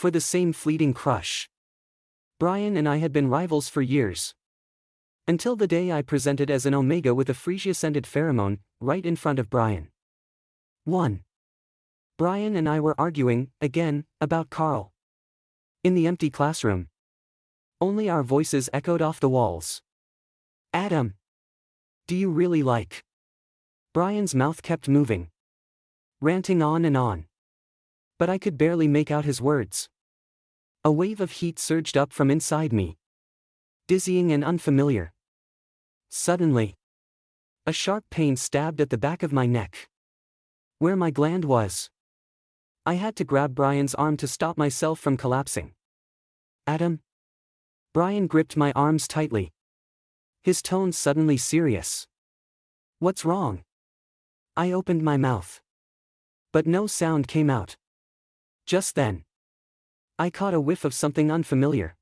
for the same fleeting crush. Brian and I had been rivals for years. Until the day I presented as an omega with a freesia-scented pheromone, right in front of Brian. 1. Brian and I were arguing, again, about Carl. In the empty classroom. Only our voices echoed off the walls. Adam. Do you really like? Brian's mouth kept moving. Ranting on and on. But I could barely make out his words. A wave of heat surged up from inside me. Dizzying and unfamiliar. Suddenly. A sharp pain stabbed at the back of my neck. Where my gland was. I had to grab Brian's arm to stop myself from collapsing. Adam? Brian gripped my arms tightly. His tone suddenly serious. What's wrong? I opened my mouth. But no sound came out. Just then. I caught a whiff of something unfamiliar.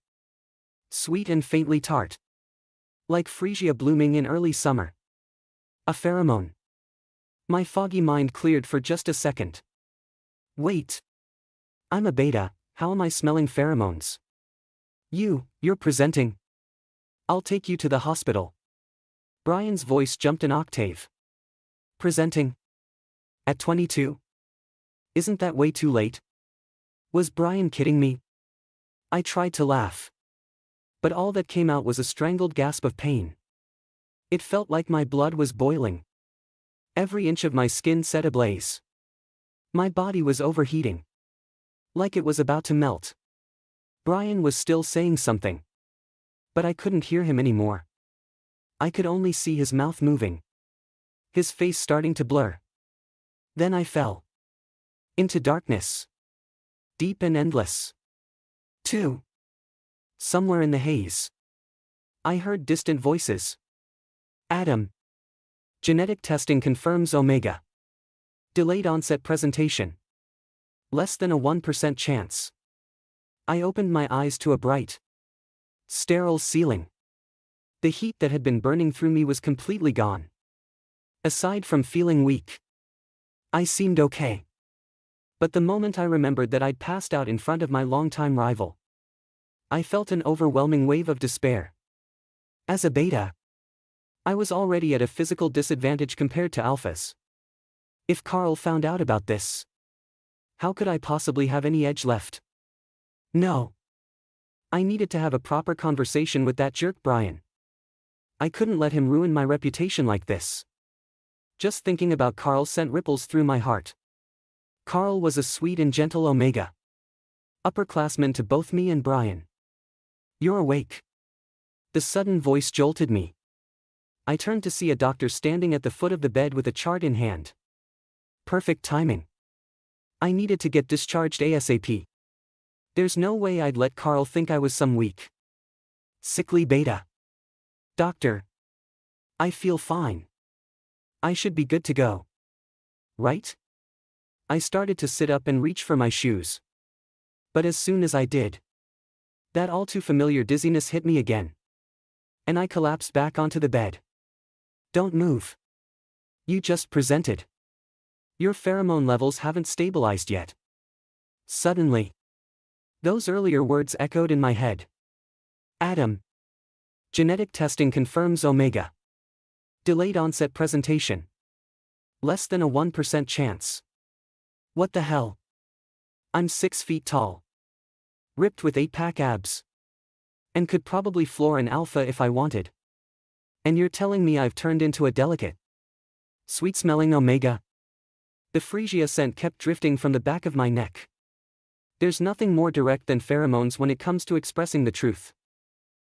Sweet and faintly tart. Like freesia blooming in early summer. A pheromone. My foggy mind cleared for just a second. Wait. I'm a beta, how am I smelling pheromones? You're presenting. I'll take you to the hospital. Brian's voice jumped an octave. Presenting? At 22? Isn't that way too late? Was Brian kidding me? I tried to laugh. But all that came out was a strangled gasp of pain. It felt like my blood was boiling. Every inch of my skin set ablaze. My body was overheating. Like it was about to melt. Brian was still saying something. But I couldn't hear him anymore. I could only see his mouth moving. His face starting to blur. Then I fell. Into darkness. Deep and endless. 2. Somewhere in the haze. I heard distant voices. Adam. Genetic testing confirms omega. Delayed onset presentation. Less than a 1% chance. I opened my eyes to a bright, sterile ceiling. The heat that had been burning through me was completely gone. Aside from feeling weak, I seemed okay. But the moment I remembered that I'd passed out in front of my longtime rival, I felt an overwhelming wave of despair. As a beta, I was already at a physical disadvantage compared to alphas. If Carl found out about this, how could I possibly have any edge left? No. I needed to have a proper conversation with that jerk Brian. I couldn't let him ruin my reputation like this. Just thinking about Carl sent ripples through my heart. Carl was a sweet and gentle omega. Upperclassman to both me and Brian. You're awake. The sudden voice jolted me. I turned to see a doctor standing at the foot of the bed with a chart in hand. Perfect timing. I needed to get discharged ASAP. There's no way I'd let Carl think I was some weak, sickly beta. Doctor. I feel fine. I should be good to go. Right? I started to sit up and reach for my shoes. But as soon as I did, that all too familiar dizziness hit me again. And I collapsed back onto the bed. Don't move. You just presented. Your pheromone levels haven't stabilized yet. Suddenly, those earlier words echoed in my head. Adam. Genetic testing confirms omega. Delayed onset presentation. Less than a 1% chance. What the hell? I'm 6 feet tall. Ripped with 8-pack abs. And could probably floor an alpha if I wanted. And you're telling me I've turned into a delicate, sweet-smelling omega? The freesia scent kept drifting from the back of my neck. There's nothing more direct than pheromones when it comes to expressing the truth.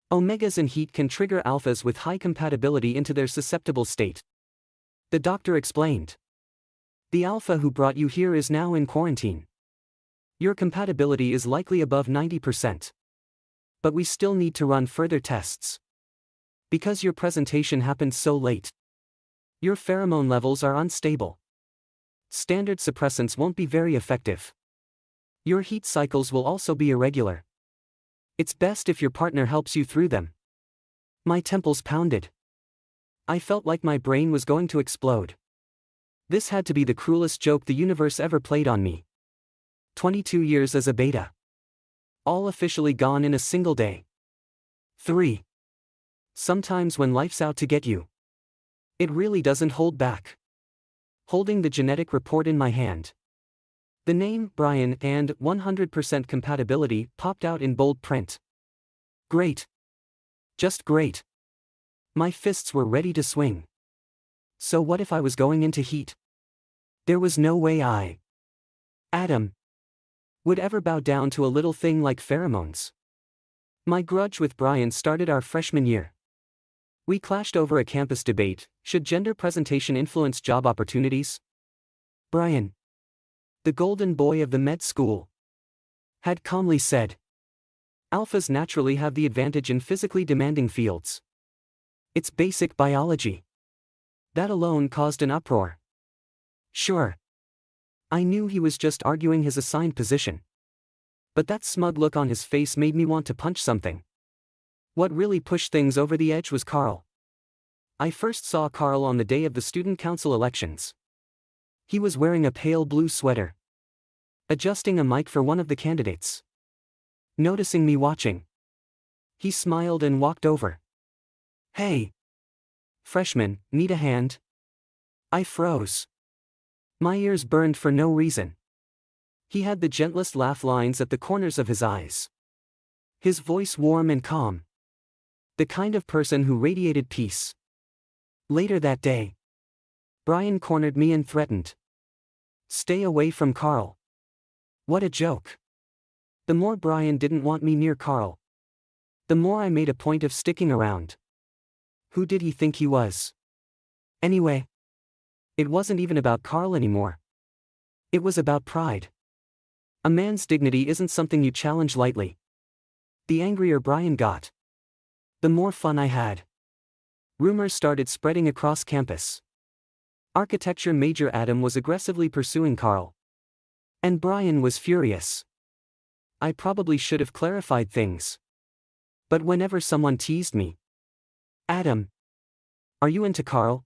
Omegas and heat can trigger alphas with high compatibility into their susceptible state. The doctor explained. The alpha who brought you here is now in quarantine. Your compatibility is likely above 90%. But we still need to run further tests. Because your presentation happened so late. Your pheromone levels are unstable. Standard suppressants won't be very effective. Your heat cycles will also be irregular. It's best if your partner helps you through them. My temples pounded. I felt like my brain was going to explode. This had to be the cruelest joke the universe ever played on me. 22 years as a beta. All officially gone in a single day. 3. Sometimes when life's out to get you, it really doesn't hold back. Holding the genetic report in my hand, the name, Brian, and 100% compatibility popped out in bold print. Great. Just great. My fists were ready to swing. So what if I was going into heat? There was no way Adam, would ever bow down to a little thing like pheromones. My grudge with Brian started our freshman year. We clashed over a campus debate: should gender presentation influence job opportunities? Brian, the golden boy of the med school, had calmly said, alphas naturally have the advantage in physically demanding fields. It's basic biology. That alone caused an uproar. Sure. I knew he was just arguing his assigned position. But that smug look on his face made me want to punch something. What really pushed things over the edge was Carl. I first saw Carl on the day of the student council elections. He was wearing a pale blue sweater, adjusting a mic for one of the candidates. Noticing me watching, he smiled and walked over. Hey, freshman, need a hand? I froze. My ears burned for no reason. He had the gentlest laugh lines at the corners of his eyes. His voice warm and calm. The kind of person who radiated peace. Later that day, Brian cornered me and threatened, stay away from Carl. What a joke. The more Brian didn't want me near Carl, the more I made a point of sticking around. Who did he think he was? Anyway, it wasn't even about Carl anymore. It was about pride. A man's dignity isn't something you challenge lightly. The angrier Brian got, the more fun I had. Rumors started spreading across campus. Architecture major Adam was aggressively pursuing Carl. And Brian was furious. I probably should have clarified things. But whenever someone teased me, Adam, are you into Carl?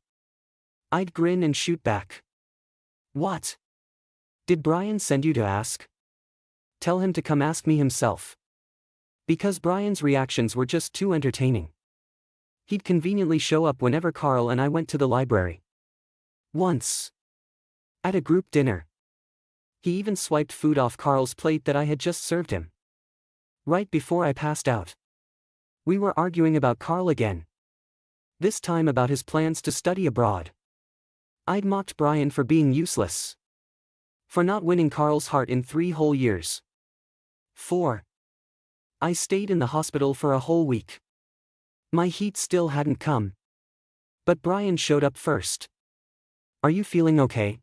I'd grin and shoot back. What? Did Brian send you to ask? Tell him to come ask me himself. Because Brian's reactions were just too entertaining. He'd conveniently show up whenever Carl and I went to the library. Once, at a group dinner, he even swiped food off Carl's plate that I had just served him. Right before I passed out, we were arguing about Carl again. This time about his plans to study abroad. I'd mocked Brian for being useless, for not winning Carl's heart in 3 whole years. 4. I stayed in the hospital for a whole week. My heat still hadn't come. But Brian showed up first. Are you feeling okay?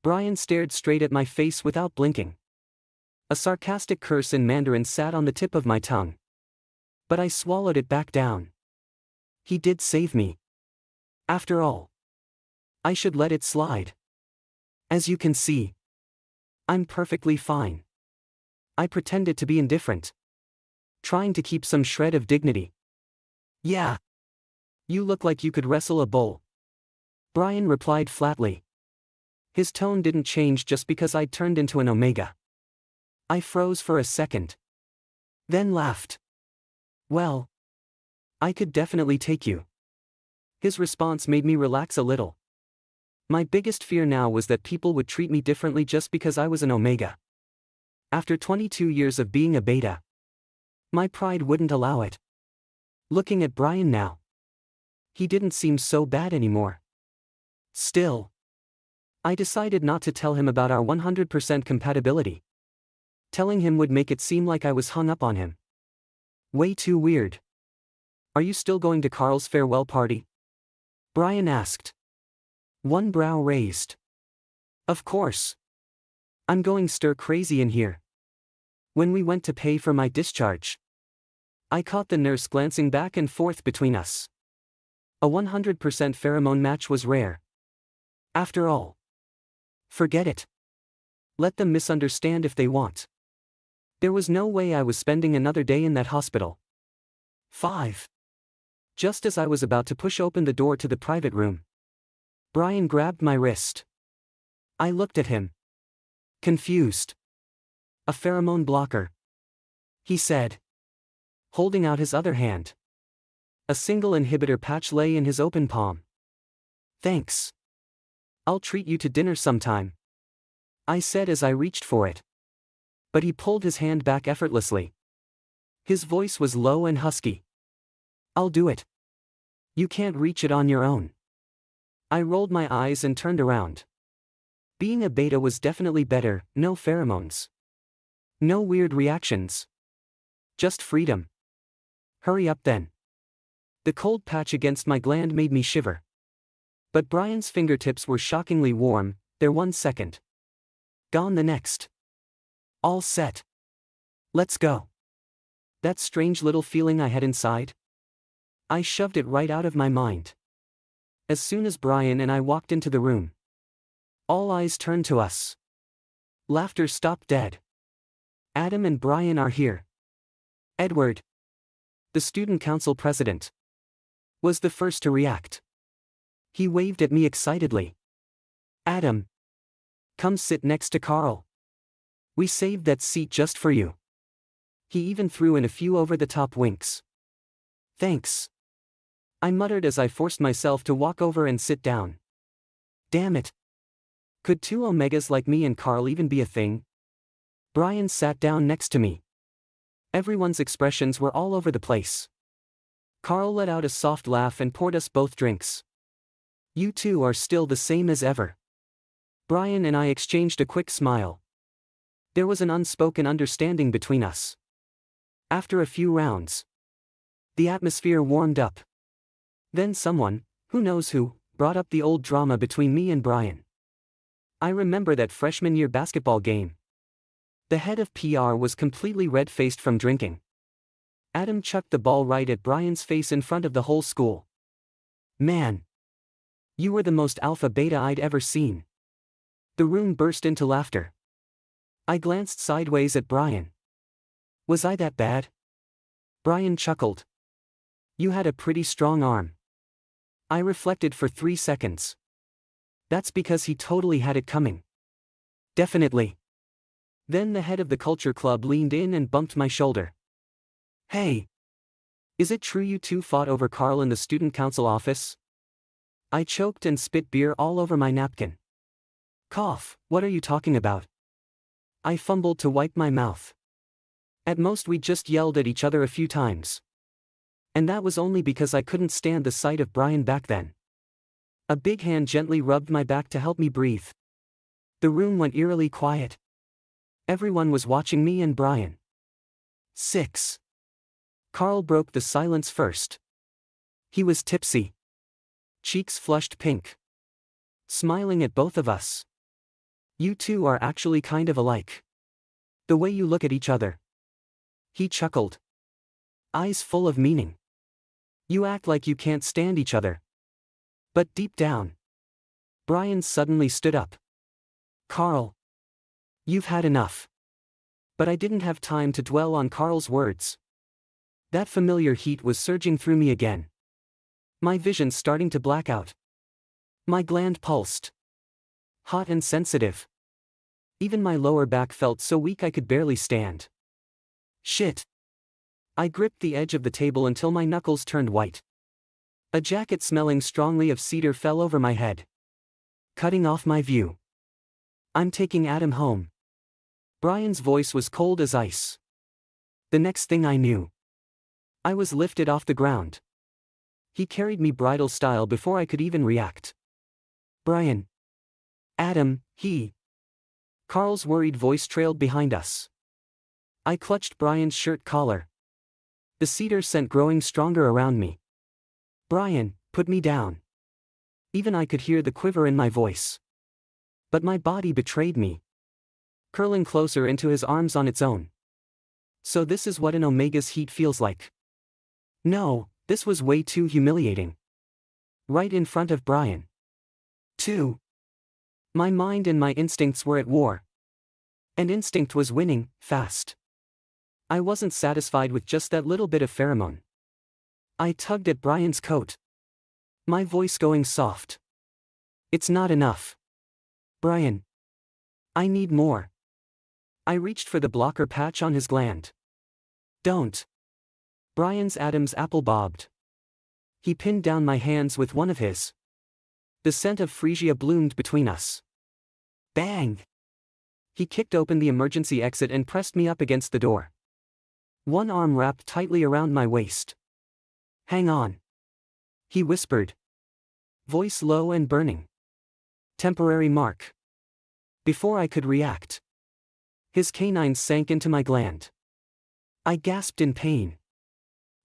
Brian stared straight at my face without blinking. A sarcastic curse in Mandarin sat on the tip of my tongue. But I swallowed it back down. He did save me. After all, I should let it slide. As you can see, I'm perfectly fine. I pretended to be indifferent, trying to keep some shred of dignity. Yeah. You look like you could wrestle a bull. Brian replied flatly. His tone didn't change just because I'd turned into an omega. I froze for a second, then laughed. Well, I could definitely take you. His response made me relax a little. My biggest fear now was that people would treat me differently just because I was an omega. After 22 years of being a beta, my pride wouldn't allow it. Looking at Brian now, he didn't seem so bad anymore. Still, I decided not to tell him about our 100% compatibility. Telling him would make it seem like I was hung up on him. Way too weird. Are you still going to Carl's farewell party? Brian asked. One brow raised. Of course. I'm going stir crazy in here. When we went to pay for my discharge, I caught the nurse glancing back and forth between us. A 100% pheromone match was rare. After all, forget it. Let them misunderstand if they want. There was no way I was spending another day in that hospital. 5. Just as I was about to push open the door to the private room, Brian grabbed my wrist. I looked at him, confused. A pheromone blocker. he said, holding out his other hand. A single inhibitor patch lay in his open palm. Thanks. I'll treat you to dinner sometime, I said as I reached for it. But he pulled his hand back effortlessly. His voice was low and husky. I'll do it. You can't reach it on your own. I rolled my eyes and turned around. Being a beta was definitely better, no pheromones. No weird reactions. Just freedom. Hurry up then. The cold patch against my gland made me shiver. But Brian's fingertips were shockingly warm, there 1 second. Gone the next. All set. Let's go. That strange little feeling I had inside? I shoved it right out of my mind. As soon as Brian and I walked into the room, all eyes turned to us. Laughter stopped dead. Adam and Brian are here. Edward, the student council president, was the first to react. He waved at me excitedly. Adam, come sit next to Carl. We saved that seat just for you. He even threw in a few over-the-top winks. Thanks, I muttered as I forced myself to walk over and sit down. Damn it. Could two omegas like me and Carl even be a thing? Brian sat down next to me. Everyone's expressions were all over the place. Carl let out a soft laugh and poured us both drinks. You two are still the same as ever. Brian and I exchanged a quick smile. There was an unspoken understanding between us. After a few rounds, the atmosphere warmed up. Then someone, who knows who, brought up the old drama between me and Brian. I remember that freshman year basketball game. The head of PR was completely red-faced from drinking. Adam chucked the ball right at Brian's face in front of the whole school. Man, you were the most alpha beta I'd ever seen. The room burst into laughter. I glanced sideways at Brian. Was I that bad? Brian chuckled. You had a pretty strong arm. I reflected for 3 seconds. That's because he totally had it coming. Definitely. Then the head of the culture club leaned in and bumped my shoulder. Hey! Is it true you two fought over Carl in the student council office? I choked and spit beer all over my napkin. Cough, what are you talking about? I fumbled to wipe my mouth. At most we just yelled at each other a few times. And that was only because I couldn't stand the sight of Brian back then. A big hand gently rubbed my back to help me breathe. The room went eerily quiet. Everyone was watching me and Brian. 6. Carl broke the silence first. He was tipsy. Cheeks flushed pink. Smiling at both of us. You two are actually kind of alike. The way you look at each other. He chuckled. Eyes full of meaning. You act like you can't stand each other. But deep down. Brian suddenly stood up. Carl. You've had enough. But I didn't have time to dwell on Carl's words. That familiar heat was surging through me again. My vision starting to black out. My gland pulsed. Hot and sensitive. Even my lower back felt so weak I could barely stand. Shit. I gripped the edge of the table until my knuckles turned white. A jacket smelling strongly of cedar fell over my head, cutting off my view. I'm taking Adam home. Brian's voice was cold as ice. The next thing I knew, I was lifted off the ground. He carried me bridal style before I could even react. Brian. Adam, he. Carl's worried voice trailed behind us. I clutched Brian's shirt collar. The cedar scent growing stronger around me. Brian, put me down. Even I could hear the quiver in my voice. But my body betrayed me. Curling closer into his arms on its own. So this is what an omega's heat feels like. No, this was way too humiliating. Right in front of Brian. 2. My mind and my instincts were at war. And instinct was winning, fast. I wasn't satisfied with just that little bit of pheromone. I tugged at Brian's coat. My voice going soft. It's not enough. Brian. I need more. I reached for the blocker patch on his gland. Don't. Brian's Adam's apple bobbed. He pinned down my hands with one of his. The scent of freesia bloomed between us. Bang! He kicked open the emergency exit and pressed me up against the door. One arm wrapped tightly around my waist. Hang on. He whispered. Voice low and burning. Temporary mark. Before I could react, his canines sank into my gland. I gasped in pain.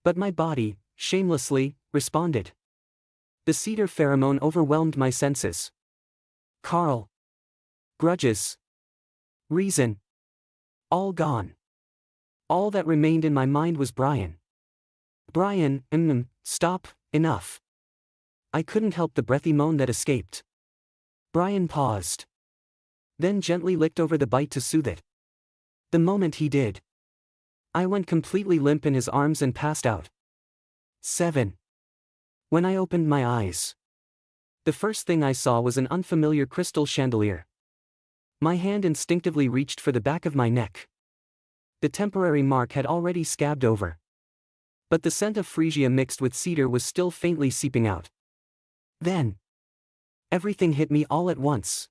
But my body, shamelessly, responded. The cedar pheromone overwhelmed my senses. Carl. Grudges. Reason. All gone. All that remained in my mind was Brian. Brian, stop, enough. I couldn't help the breathy moan that escaped. Brian paused. Then gently licked over the bite to soothe it. The moment he did, I went completely limp in his arms and passed out. 7. When I opened my eyes, the first thing I saw was an unfamiliar crystal chandelier. My hand instinctively reached for the back of my neck. The temporary mark had already scabbed over. But the scent of freesia mixed with cedar was still faintly seeping out. Then, everything hit me all at once.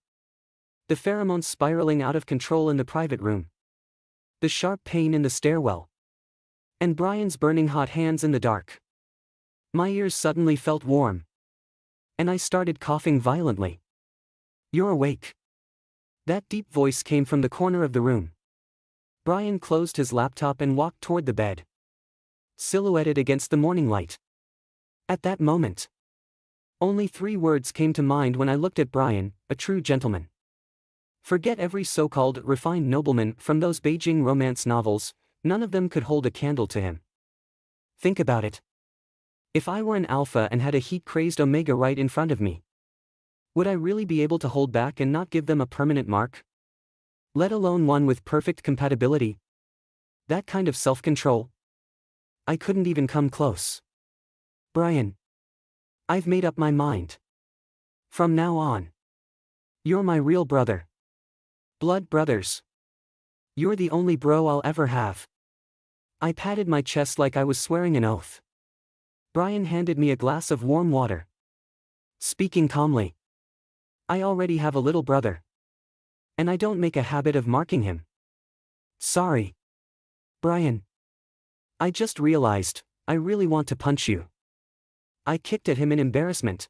The pheromones spiraling out of control in the private room. The sharp pain in the stairwell. And Brian's burning hot hands in the dark. My ears suddenly felt warm. And I started coughing violently. You're awake. That deep voice came from the corner of the room. Brian closed his laptop and walked toward the bed. Silhouetted against the morning light. At that moment, only 3 words came to mind when I looked at Brian, a true gentleman. Forget every so-called refined nobleman from those Beijing romance novels, none of them could hold a candle to him. Think about it. If I were an alpha and had a heat-crazed omega right in front of me, would I really be able to hold back and not give them a permanent mark? Let alone one with perfect compatibility? That kind of self-control? I couldn't even come close. Brian. I've made up my mind. From now on, you're my real brother. Blood brothers. You're the only bro I'll ever have. I patted my chest like I was swearing an oath. Brian handed me a glass of warm water. Speaking calmly. I already have a little brother. And I don't make a habit of marking him. Sorry. Brian. I just realized, I really want to punch you. I kicked at him in embarrassment.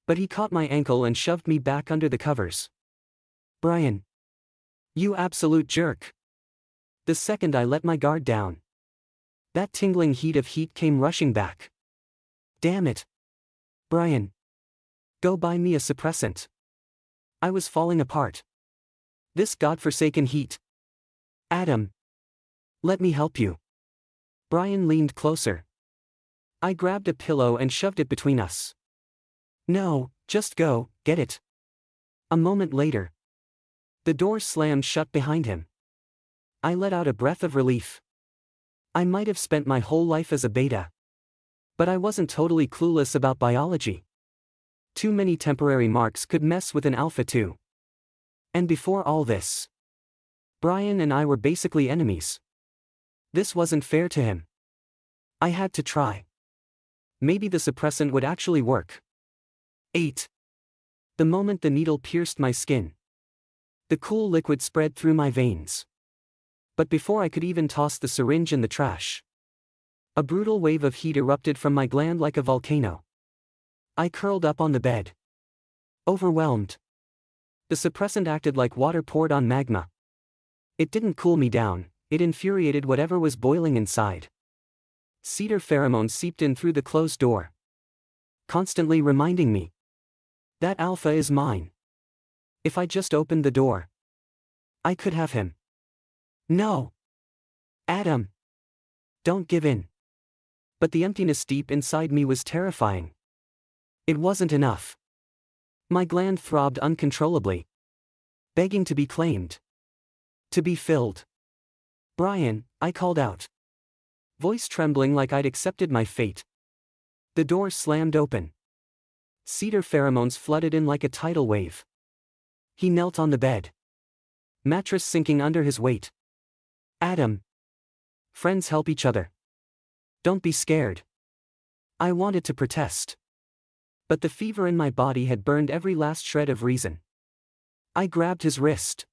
But he caught my ankle and shoved me back under the covers. Brian. You absolute jerk. The second I let my guard down, that tingling heat of heat came rushing back. Damn it. Brian. Go buy me a suppressant. I was falling apart. This godforsaken heat. Adam. Let me help you. Brian leaned closer. I grabbed a pillow and shoved it between us. No, just go, get it. A moment later, the door slammed shut behind him. I let out a breath of relief. I might have spent my whole life as a beta. But I wasn't totally clueless about biology. Too many temporary marks could mess with an alpha too. And before all this, Brian and I were basically enemies. This wasn't fair to him. I had to try. Maybe the suppressant would actually work. 8. The moment the needle pierced my skin, the cool liquid spread through my veins. But before I could even toss the syringe in the trash, a brutal wave of heat erupted from my gland like a volcano. I curled up on the bed. Overwhelmed. The suppressant acted like water poured on magma. It didn't cool me down, it infuriated whatever was boiling inside. Cedar pheromones seeped in through the closed door, constantly reminding me that alpha is mine. If I just opened the door, I could have him. No. Adam. Don't give in. But the emptiness deep inside me was terrifying. It wasn't enough. My gland throbbed uncontrollably, begging to be claimed. To be filled. Brian, I called out. Voice trembling like I'd accepted my fate. The door slammed open. Cedar pheromones flooded in like a tidal wave. He knelt on the bed. Mattress sinking under his weight. Adam. Friends help each other. Don't be scared. I wanted to protest. But the fever in my body had burned every last shred of reason. I grabbed his wrist.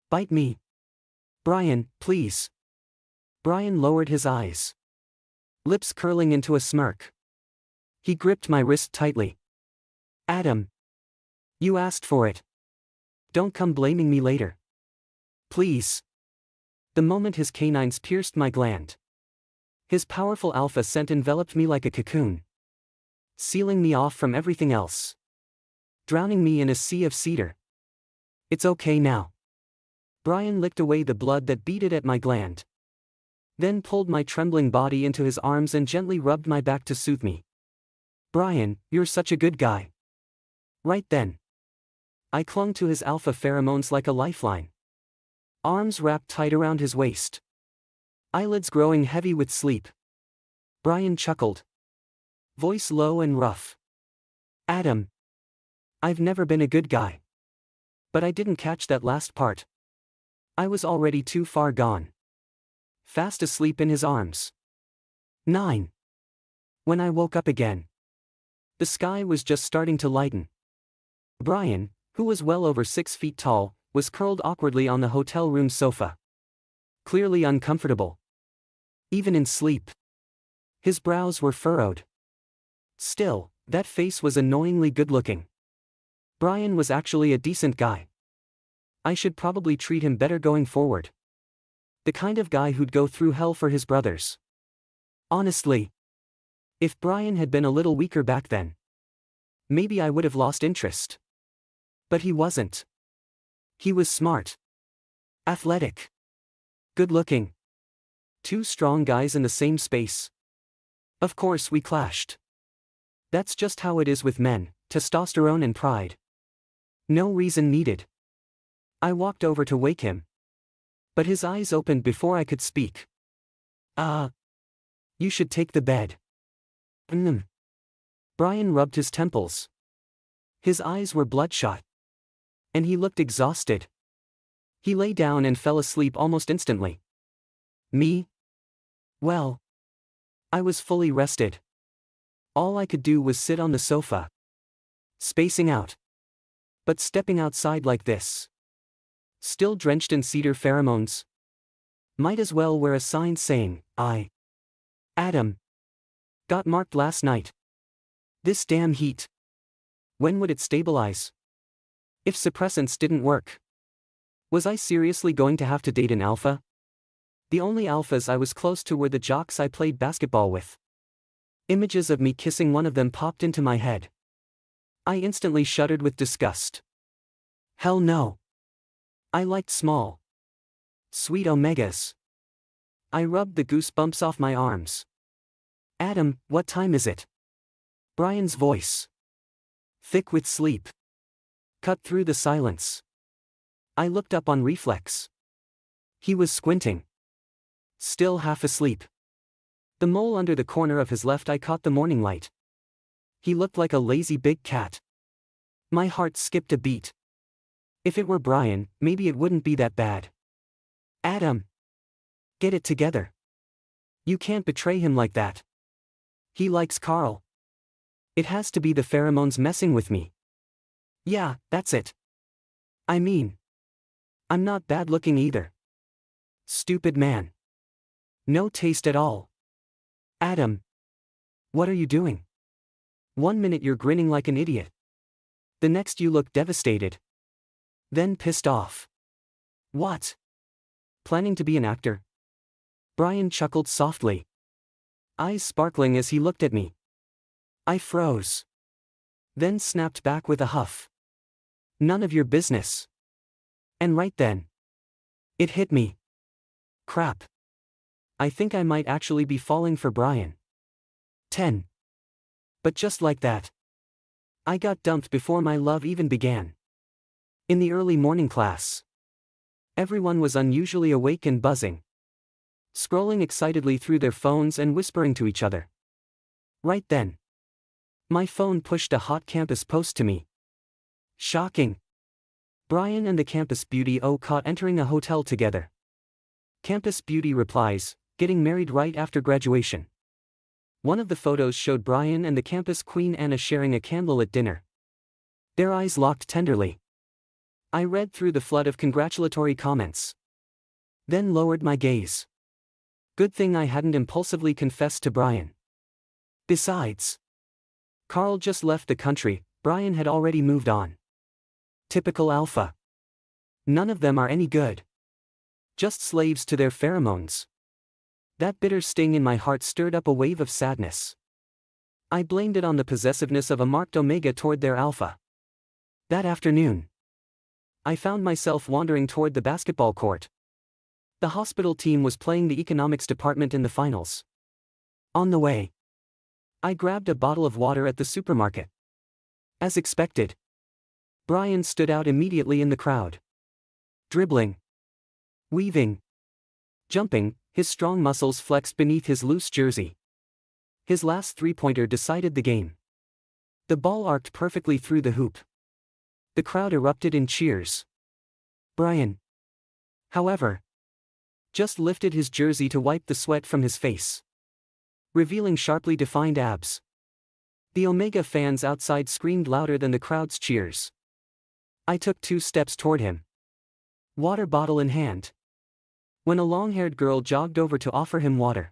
Bite me. Brian, please. Brian lowered his eyes. Lips curling into a smirk. He gripped my wrist tightly. Adam. You asked for it. Don't come blaming me later. Please. The moment his canines pierced my gland. His powerful alpha scent enveloped me like a cocoon, sealing me off from everything else, drowning me in a sea of cedar. It's okay now. Brian licked away the blood that beaded at my gland, then pulled my trembling body into his arms and gently rubbed my back to soothe me. Brian, you're such a good guy. Right then, I clung to his alpha pheromones like a lifeline. Arms wrapped tight around his waist. Eyelids growing heavy with sleep. Brian chuckled. Voice low and rough. Adam. I've never been a good guy. But I didn't catch that last part. I was already too far gone. Fast asleep in his arms. 9. When I woke up again, the sky was just starting to lighten. Brian, who was well over 6 feet tall, was curled awkwardly on the hotel room sofa. Clearly uncomfortable. Even in sleep. His brows were furrowed. Still, that face was annoyingly good-looking. Brian was actually a decent guy. I should probably treat him better going forward. The kind of guy who'd go through hell for his brothers. Honestly. If Brian had been a little weaker back then, maybe I would have lost interest. But he wasn't. He was smart. Athletic. Good-looking. 2 strong guys in the same space. Of course we clashed. That's just how it is with men, testosterone and pride. No reason needed. I walked over to wake him. But his eyes opened before I could speak. You should take the bed. Brian rubbed his temples. His eyes were bloodshot. And he looked exhausted. He lay down and fell asleep almost instantly. Me? Well, I was fully rested. All I could do was sit on the sofa, spacing out. But stepping outside like this, still drenched in cedar pheromones, might as well wear a sign saying, Adam, got marked last night. This damn heat. When would it stabilize? If suppressants didn't work, was I seriously going to have to date an alpha? The only alphas I was close to were the jocks I played basketball with. Images of me kissing one of them popped into my head. I instantly shuddered with disgust. Hell no. I liked small, sweet omegas. I rubbed the goosebumps off my arms. Adam, what time is it? Brian's voice, thick with sleep, cut through the silence. I looked up on reflex. He was squinting. Still half asleep. The mole under the corner of his left eye caught the morning light. He looked like a lazy big cat. My heart skipped a beat. If it were Brian, maybe it wouldn't be that bad. Adam. Get it together. You can't betray him like that. He likes Carl. It has to be the pheromones messing with me. Yeah, that's it. I mean, I'm not bad looking either. Stupid man. No taste at all. Adam. What are you doing? 1 minute you're grinning like an idiot. The next you look devastated. Then pissed off. What? Planning to be an actor? Brian chuckled softly, eyes sparkling as he looked at me. I froze. Then snapped back with a huff. None of your business. And right then, it hit me. Crap. I think I might actually be falling for Brian. 10. But just like that, I got dumped before my love even began. In the early morning class, everyone was unusually awake and buzzing, scrolling excitedly through their phones and whispering to each other. Right then, my phone pushed a hot campus post to me. Shocking. Brian and the campus beauty caught entering a hotel together. Campus beauty replies, getting married right after graduation. One of the photos showed Brian and the campus Queen Anna sharing a candlelit dinner. Their eyes locked tenderly. I read through the flood of congratulatory comments. Then lowered my gaze. Good thing I hadn't impulsively confessed to Brian. Besides, Carl just left the country, Brian had already moved on. Typical alpha. None of them are any good. Just slaves to their pheromones. That bitter sting in my heart stirred up a wave of sadness. I blamed it on the possessiveness of a marked omega toward their alpha. That afternoon, I found myself wandering toward the basketball court. The hospital team was playing the economics department in the finals. On the way, I grabbed a bottle of water at the supermarket. As expected, Brian stood out immediately in the crowd. Dribbling, weaving, jumping, his strong muscles flexed beneath his loose jersey. His last three-pointer decided the game. The ball arced perfectly through the hoop. The crowd erupted in cheers. Brian, however, just lifted his jersey to wipe the sweat from his face, revealing sharply defined abs. The Omega fans outside screamed louder than the crowd's cheers. I took 2 steps toward him, water bottle in hand, when a long-haired girl jogged over to offer him water.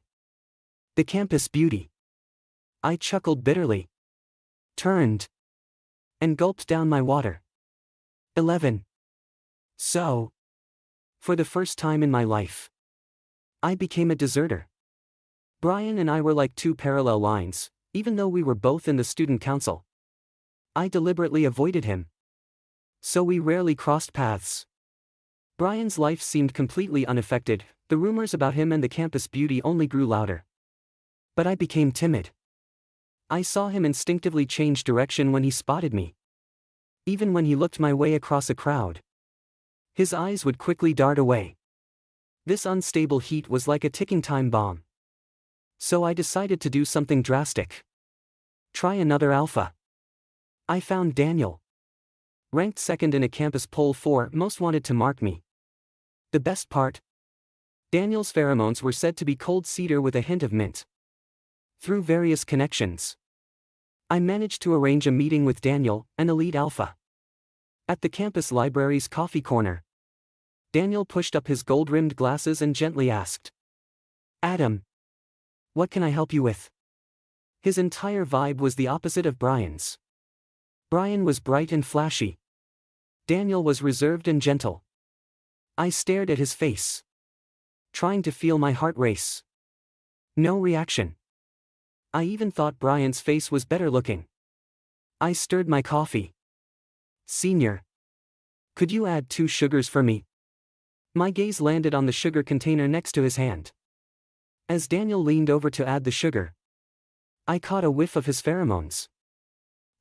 The campus beauty. I chuckled bitterly, turned, and gulped down my water. 11. So, for the first time in my life, I became a deserter. Brian and I were like 2 parallel lines, even though we were both in the student council. I deliberately avoided him, so we rarely crossed paths. Brian's life seemed completely unaffected, the rumors about him and the campus beauty only grew louder. But I became timid. I saw him instinctively change direction when he spotted me. Even when he looked my way across a crowd, his eyes would quickly dart away. This unstable heat was like a ticking time bomb. So I decided to do something drastic. Try another alpha. I found Daniel. Ranked second in a campus poll for most wanted to mark me. The best part? Daniel's pheromones were said to be cold cedar with a hint of mint. Through various connections, I managed to arrange a meeting with Daniel, an elite alpha. At the campus library's coffee corner, Daniel pushed up his gold-rimmed glasses and gently asked, "Adam, what can I help you with?" His entire vibe was the opposite of Brian's. Brian was bright and flashy. Daniel was reserved and gentle. I stared at his face, trying to feel my heart race. No reaction. I even thought Brian's face was better looking. I stirred my coffee. "Senior, could you add 2 sugars for me?" My gaze landed on the sugar container next to his hand. As Daniel leaned over to add the sugar, I caught a whiff of his pheromones.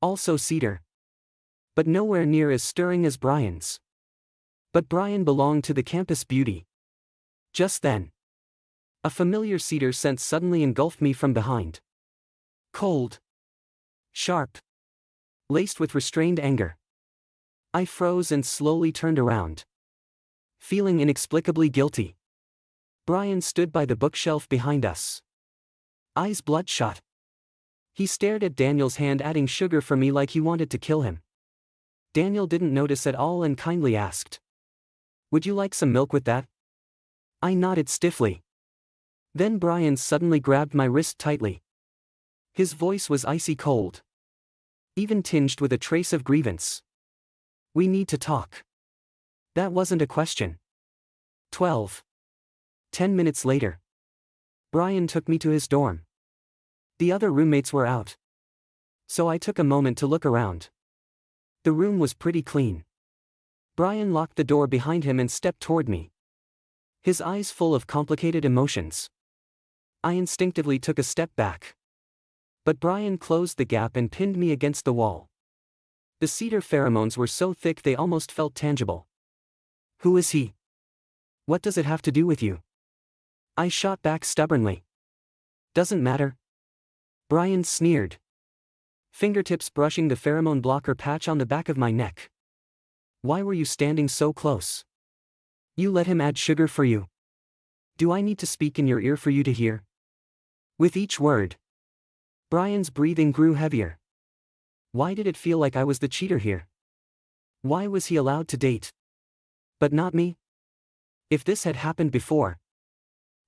Also cedar, but nowhere near as stirring as Brian's. But Brian belonged to the campus beauty. Just then, a familiar cedar scent suddenly engulfed me from behind. Cold, sharp, laced with restrained anger. I froze and slowly turned around, feeling inexplicably guilty. Brian stood by the bookshelf behind us, eyes bloodshot. He stared at Daniel's hand adding sugar for me like he wanted to kill him. Daniel didn't notice at all and kindly asked, "Would you like some milk with that?" I nodded stiffly. Then Brian suddenly grabbed my wrist tightly. His voice was icy cold, even tinged with a trace of grievance. "We need to talk." That wasn't a question. 12. 10 minutes later, Brian took me to his dorm. The other roommates were out, so I took a moment to look around. The room was pretty clean. Brian locked the door behind him and stepped toward me, his eyes full of complicated emotions. I instinctively took a step back, but Brian closed the gap and pinned me against the wall. The cedar pheromones were so thick they almost felt tangible. "Who is he? What does it have to do with you?" I shot back stubbornly. "Doesn't matter." Brian sneered, fingertips brushing the pheromone blocker patch on the back of my neck. "Why were you standing so close? You let him add sugar for you?" Do I need to speak in your ear for you to hear? With each word, Brian's breathing grew heavier. Why did it feel like I was the cheater here? Why was he allowed to date? But not me? If this had happened before,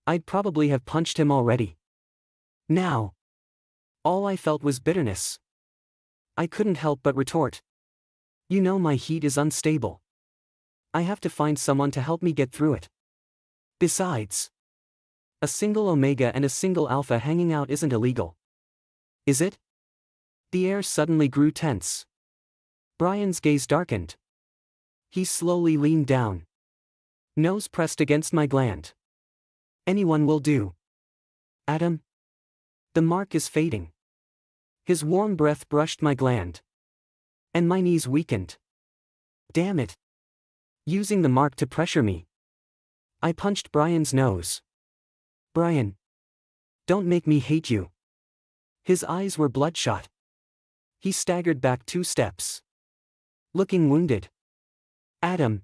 I'd probably have punched him already. Now, all I felt was bitterness. I couldn't help but retort. You know my heat is unstable. I have to find someone to help me get through it. Besides, a single omega and a single alpha hanging out isn't illegal. Is it? The air suddenly grew tense. Brian's gaze darkened. He slowly leaned down. Nose pressed against my gland. Anyone will do. Adam? The mark is fading. His warm breath brushed my gland. And my knees weakened. Damn it. Using the mark to pressure me. I punched Brian's nose. Brian. Don't make me hate you. His eyes were bloodshot. He staggered back 2 steps. Looking wounded. Adam.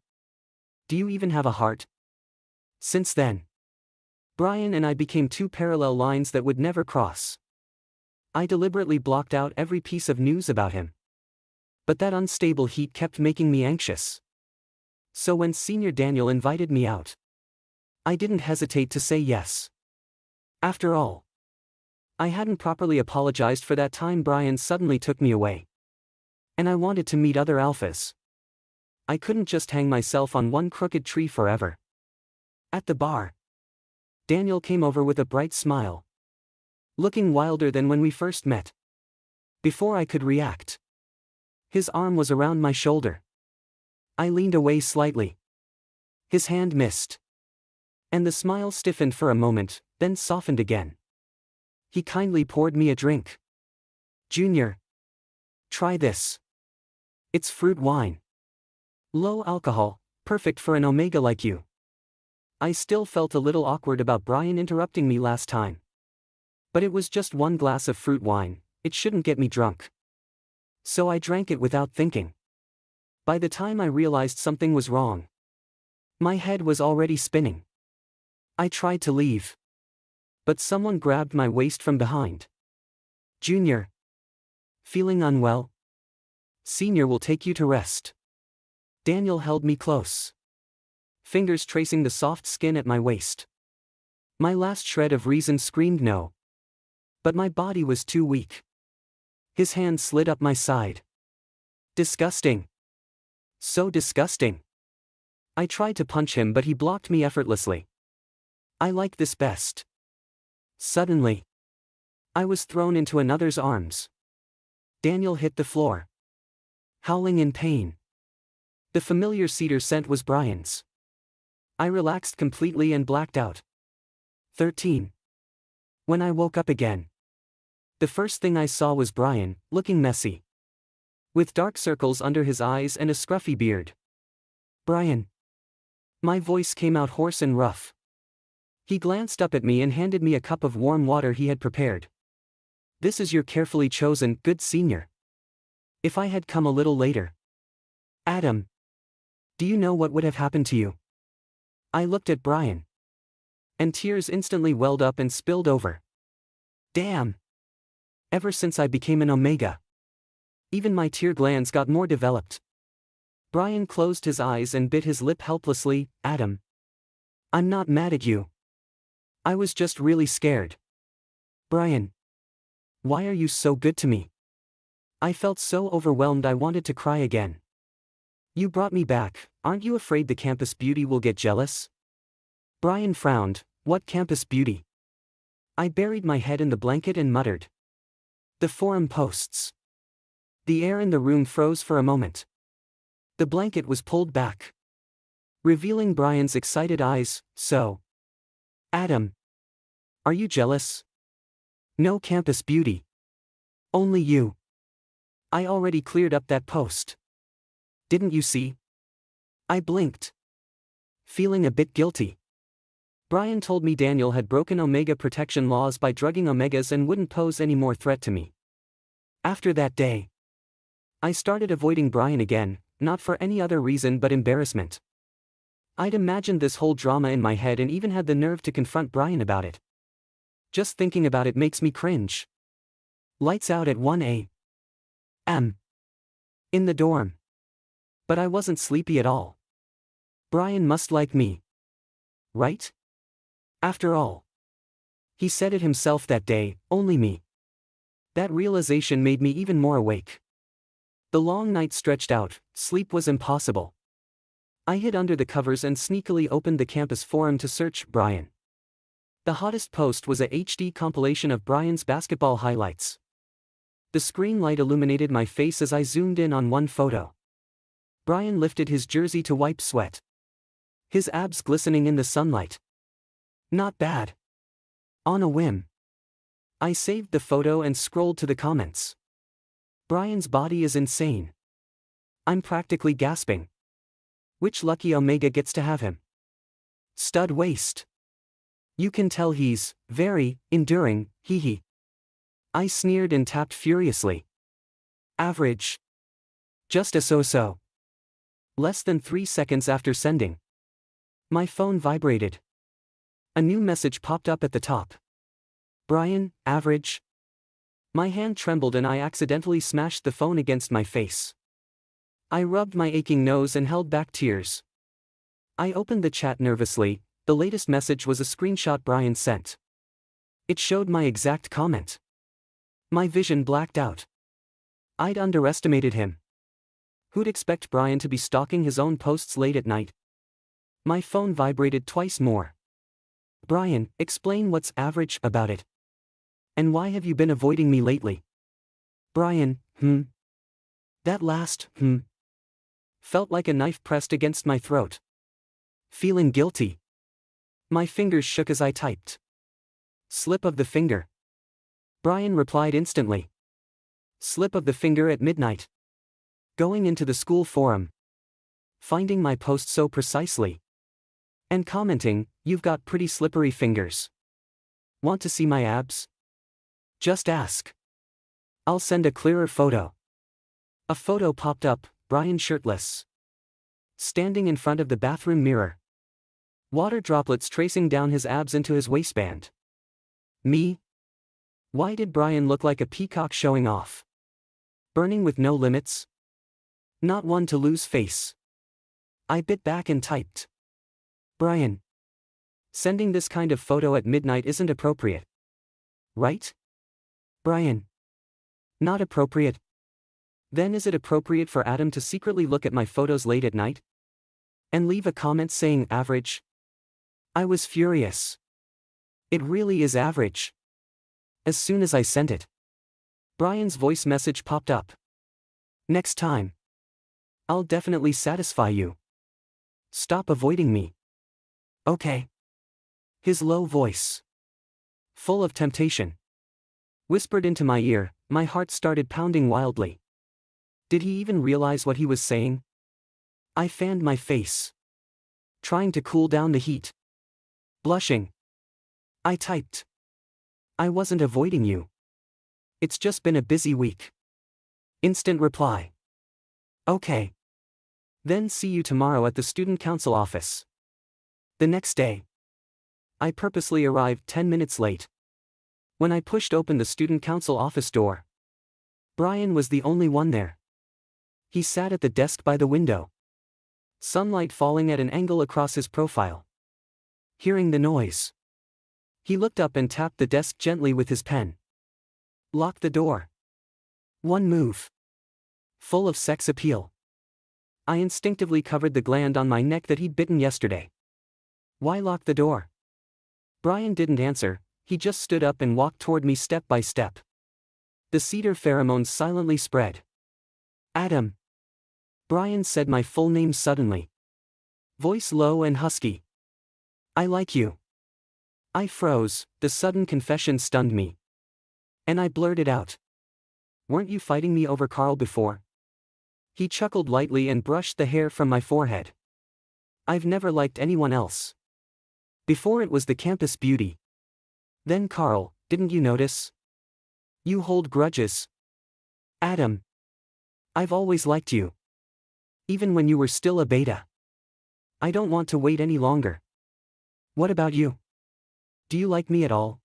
Do you even have a heart? Since then, Brian and I became 2 parallel lines that would never cross. I deliberately blocked out every piece of news about him. But that unstable heat kept making me anxious. So when Senior Daniel invited me out, I didn't hesitate to say yes. After all, I hadn't properly apologized for that time Brian suddenly took me away. And I wanted to meet other alphas. I couldn't just hang myself on one crooked tree forever. At the bar, Daniel came over with a bright smile. Looking wilder than when we first met. Before I could react, his arm was around my shoulder. I leaned away slightly. His hand missed. And the smile stiffened for a moment, then softened again. He kindly poured me a drink. Junior. Try this. It's fruit wine. Low alcohol, perfect for an omega like you. I still felt a little awkward about Brian interrupting me last time. But it was just 1 glass of fruit wine, it shouldn't get me drunk. So I drank it without thinking. By the time I realized something was wrong, my head was already spinning. I tried to leave. But someone grabbed my waist from behind. Junior. Feeling unwell? Senior will take you to rest. Daniel held me close. Fingers tracing the soft skin at my waist. My last shred of reason screamed no. But my body was too weak. His hand slid up my side. Disgusting. So disgusting. I tried to punch him but he blocked me effortlessly. I like this best. Suddenly, I was thrown into another's arms. Daniel hit the floor, howling in pain. The familiar cedar scent was Brian's. I relaxed completely and blacked out. 13. When I woke up again, the first thing I saw was Brian, looking messy. With dark circles under his eyes and a scruffy beard. Brian. My voice came out hoarse and rough. He glanced up at me and handed me a cup of warm water he had prepared. This is your carefully chosen, good senior. If I had come a little later. Adam. Do you know what would have happened to you? I looked at Brian. And tears instantly welled up and spilled over. Damn. Ever since I became an omega, even my tear glands got more developed. Brian closed his eyes and bit his lip helplessly. Adam. I'm not mad at you. I was just really scared. Brian. Why are you so good to me? I felt so overwhelmed I wanted to cry again. You brought me back, aren't you afraid the campus beauty will get jealous? Brian frowned. What campus beauty? I buried my head in the blanket and muttered. The forum posts. The air in the room froze for a moment. The blanket was pulled back, revealing Brian's excited eyes. So, Adam, are you jealous? No campus beauty. Only you. I already cleared up that post. Didn't you see? I blinked, feeling a bit guilty. Brian told me Daniel had broken Omega protection laws by drugging Omegas and wouldn't pose any more threat to me. After that day, I started avoiding Brian again, not for any other reason but embarrassment. I'd imagined this whole drama in my head and even had the nerve to confront Brian about it. Just thinking about it makes me cringe. Lights out at 1 a.m. in the dorm. But I wasn't sleepy at all. Brian must like me. Right? After all. He said it himself that day, only me. That realization made me even more awake. The long night stretched out, sleep was impossible. I hid under the covers and sneakily opened the campus forum to search Brian. The hottest post was a HD compilation of Brian's basketball highlights. The screen light illuminated my face as I zoomed in on one photo. Brian lifted his jersey to wipe sweat. His abs glistening in the sunlight. Not bad. On a whim. I saved the photo and scrolled to the comments. Brian's body is insane. I'm practically gasping. Which lucky Omega gets to have him? Stud waist. You can tell he's very enduring, hee. I sneered and tapped furiously. Average. Just a so-so. Less than 3 seconds after sending. My phone vibrated. A new message popped up at the top. Brian, average. My hand trembled and I accidentally smashed the phone against my face. I rubbed my aching nose and held back tears. I opened the chat nervously. The latest message was a screenshot Brian sent. It showed my exact comment. My vision blacked out. I'd underestimated him. Who'd expect Brian to be stalking his own posts late at night? My phone vibrated twice more. Brian, explain what's average about it. And why have you been avoiding me lately? Brian, That last, felt like a knife pressed against my throat. Feeling guilty. My fingers shook as I typed. Slip of the finger. Brian replied instantly. Slip of the finger at midnight. Going into the school forum. Finding my post so precisely. And commenting, you've got pretty slippery fingers. Want to see my abs? Just ask. I'll send a clearer photo. A photo popped up, Brian shirtless. Standing in front of the bathroom mirror. Water droplets tracing down his abs into his waistband. Me? Why did Brian look like a peacock showing off? Burning with no limits? Not one to lose face. I bit back and typed. Brian. Sending this kind of photo at midnight isn't appropriate. Right? Brian. Not appropriate. Then is it appropriate for Adam to secretly look at my photos late at night? And leave a comment saying average? I was furious. It really is average. As soon as I sent it, Brian's voice message popped up. Next time. I'll definitely satisfy you. Stop avoiding me. Okay. His low voice, full of temptation, whispered into my ear. My heart started pounding wildly. Did he even realize what he was saying? I fanned my face, trying to cool down the heat. Blushing, I typed. I wasn't avoiding you. It's just been a busy week. Instant reply. Okay. Then see you tomorrow at the student council office. The next day. I purposely arrived 10 minutes late. When I pushed open the student council office door, Brian was the only one there. He sat at the desk by the window. Sunlight falling at an angle across his profile. Hearing the noise, he looked up and tapped the desk gently with his pen. Lock the door. One move. Full of sex appeal. I instinctively covered the gland on my neck that he'd bitten yesterday. Why lock the door? Brian didn't answer, he just stood up and walked toward me step by step. The cedar pheromones silently spread. Adam. Brian said my full name suddenly. Voice low and husky. I like you. I froze, the sudden confession stunned me. And I blurted out. Weren't you fighting me over Carl before? He chuckled lightly and brushed the hair from my forehead. I've never liked anyone else. Before it was the campus beauty. Then Carl, didn't you notice? You hold grudges. Adam. I've always liked you. Even when you were still a beta. I don't want to wait any longer. What about you? Do you like me at all?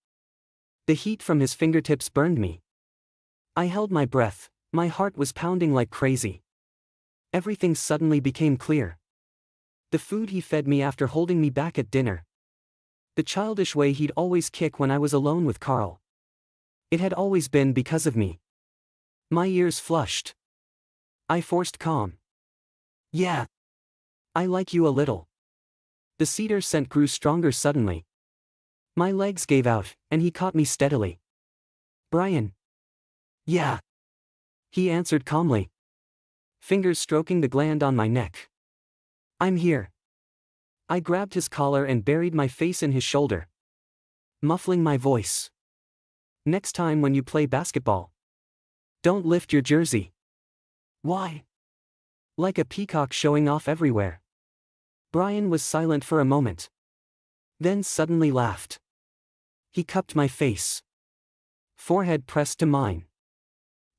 The heat from his fingertips burned me. I held my breath, my heart was pounding like crazy. Everything suddenly became clear. The food he fed me after holding me back at dinner. The childish way he'd always kick when I was alone with Carl. It had always been because of me. My ears flushed. I forced calm. Yeah. I like you a little. The cedar scent grew stronger suddenly. My legs gave out, and he caught me steadily. Brian. Yeah. He answered calmly. Fingers stroking the gland on my neck. I'm here. I grabbed his collar and buried my face in his shoulder, muffling my voice. Next time when you play basketball, don't lift your jersey. Why? Like a peacock showing off everywhere. Brian was silent for a moment. Then suddenly laughed. He cupped my face. Forehead pressed to mine.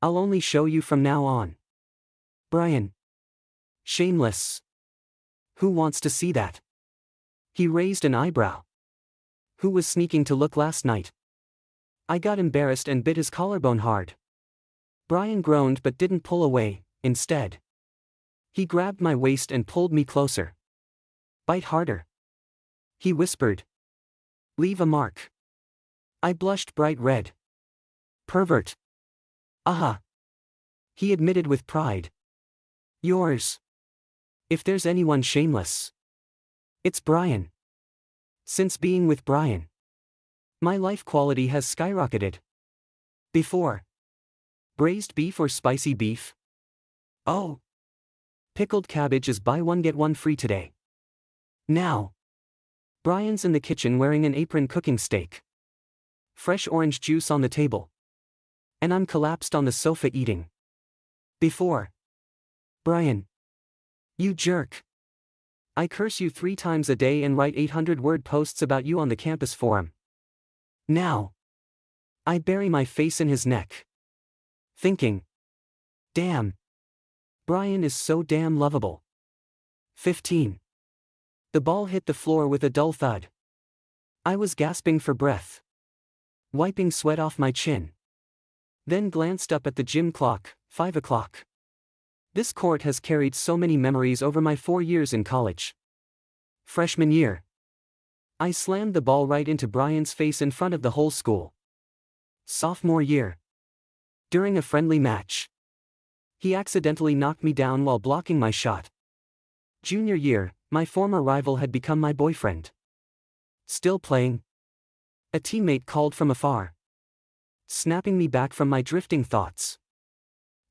I'll only show you from now on. Brian. Shameless. Who wants to see that? He raised an eyebrow. Who was sneaking to look last night? I got embarrassed and bit his collarbone hard. Brian groaned but didn't pull away, instead. He grabbed my waist and pulled me closer. Bite harder. He whispered. Leave a mark. I blushed bright red. Pervert. Aha. He admitted with pride. Yours. If there's anyone shameless, it's Brian. Since being with Brian, my life quality has skyrocketed. Before. Braised beef or spicy beef? Oh. Pickled cabbage is buy one get one free today. Now. Brian's in the kitchen wearing an apron cooking steak. Fresh orange juice on the table. And I'm collapsed on the sofa eating. Before. Brian. You jerk. I curse you 3 times a day and write 800-word posts about you on the campus forum. Now. I bury my face in his neck. Thinking. Damn. Brian is so damn lovable. 15. The ball hit the floor with a dull thud. I was gasping for breath. Wiping sweat off my chin. Then glanced up at the gym clock, 5 o'clock. This court has carried so many memories over my 4 years in college. Freshman year. I slammed the ball right into Brian's face in front of the whole school. Sophomore year. During a friendly match. He accidentally knocked me down while blocking my shot. Junior year, my former rival had become my boyfriend. Still playing? A teammate called from afar, snapping me back from my drifting thoughts.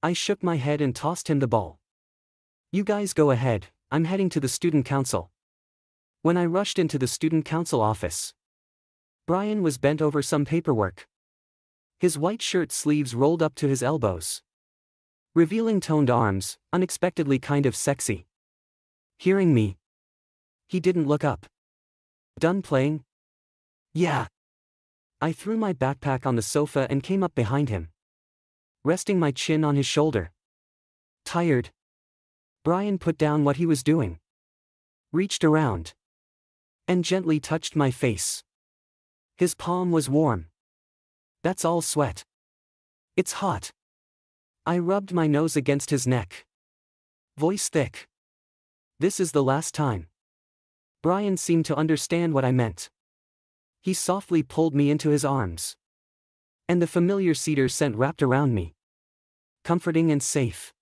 I shook my head and tossed him the ball. You guys go ahead, I'm heading to the student council. When I rushed into the student council office, Brian was bent over some paperwork. His white shirt sleeves rolled up to his elbows, revealing toned arms, unexpectedly kind of sexy. Hearing me, he didn't look up. Done playing? Yeah. I threw my backpack on the sofa and came up behind him, resting my chin on his shoulder. Tired? Brian put down what he was doing, reached around, and gently touched my face. His palm was warm. That's all sweat. It's hot. I rubbed my nose against his neck. Voice thick. This is the last time. Brian seemed to understand what I meant. He softly pulled me into his arms. And the familiar cedar scent wrapped around me. Comforting and safe.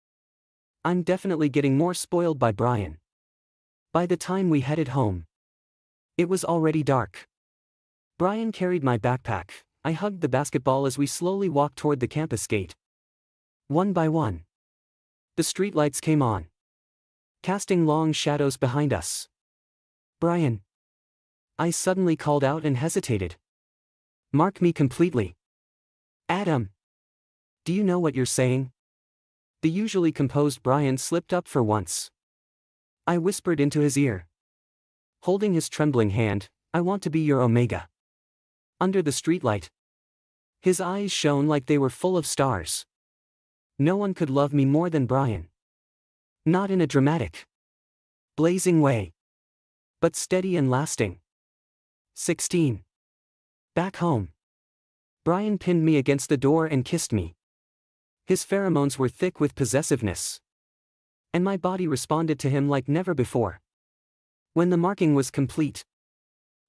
I'm definitely getting more spoiled by Brian. By the time we headed home, it was already dark. Brian carried my backpack. I hugged the basketball as we slowly walked toward the campus gate. One by one, the streetlights came on, casting long shadows behind us. Brian. I suddenly called out and hesitated. Mark me completely. Adam. Do you know what you're saying? The usually composed Brian slipped up for once. I whispered into his ear, holding his trembling hand, I want to be your Omega. Under the streetlight, his eyes shone like they were full of stars. No one could love me more than Brian. Not in a dramatic, blazing way. but steady and lasting. 16. Back home. Brian pinned me against the door and kissed me. His pheromones were thick with possessiveness. And my body responded to him like never before. When the marking was complete,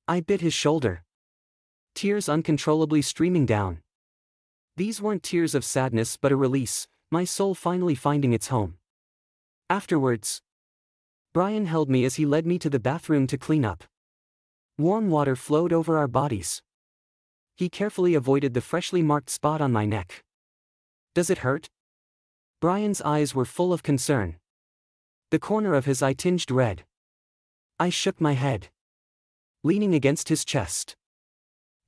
I bit his shoulder. Tears uncontrollably streaming down. These weren't tears of sadness but a release, my soul finally finding its home. Afterwards, Brian held me as he led me to the bathroom to clean up. Warm water flowed over our bodies. He carefully avoided the freshly marked spot on my neck. Does it hurt? Brian's eyes were full of concern. The corner of his eye tinged red. I shook my head, leaning against his chest.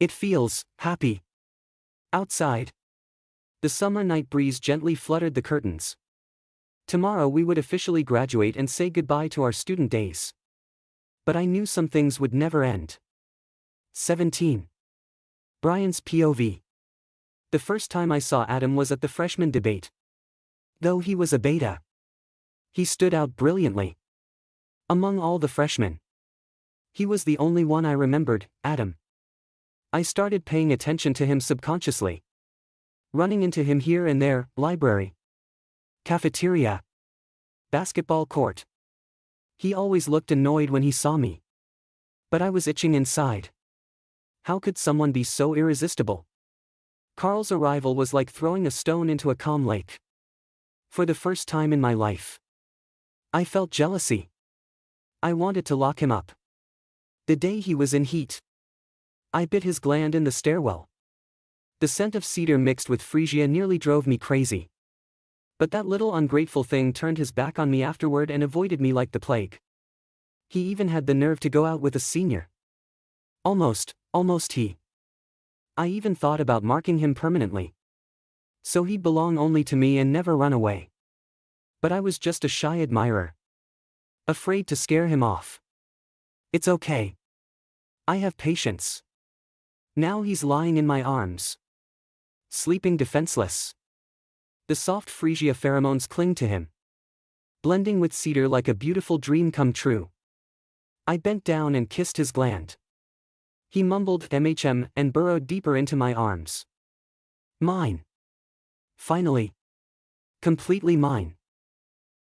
It feels happy. Outside, the summer night breeze gently fluttered the curtains. Tomorrow we would officially graduate and say goodbye to our student days. But I knew some things would never end. 17. Brian's POV. The first time I saw Adam was at the freshman debate. Though he was a beta, he stood out brilliantly. Among all the freshmen, he was the only one I remembered, Adam. I started paying attention to him subconsciously. Running into him here and there, library, cafeteria, basketball court. He always looked annoyed when he saw me. But I was itching inside. How could someone be so irresistible? Carl's arrival was like throwing a stone into a calm lake. For the first time in my life, I felt jealousy. I wanted to lock him up. The day he was in heat, I bit his gland in the stairwell. The scent of cedar mixed with freesia nearly drove me crazy. But that little ungrateful thing turned his back on me afterward and avoided me like the plague. He even had the nerve to go out with a senior. Almost he. I even thought about marking him permanently, so he'd belong only to me and never run away. But I was just a shy admirer, afraid to scare him off. It's okay. I have patience. Now he's lying in my arms, sleeping defenseless. The soft freesia pheromones cling to him, blending with cedar like a beautiful dream come true. I bent down and kissed his gland. He mumbled and burrowed deeper into my arms. Mine. Finally. Completely mine.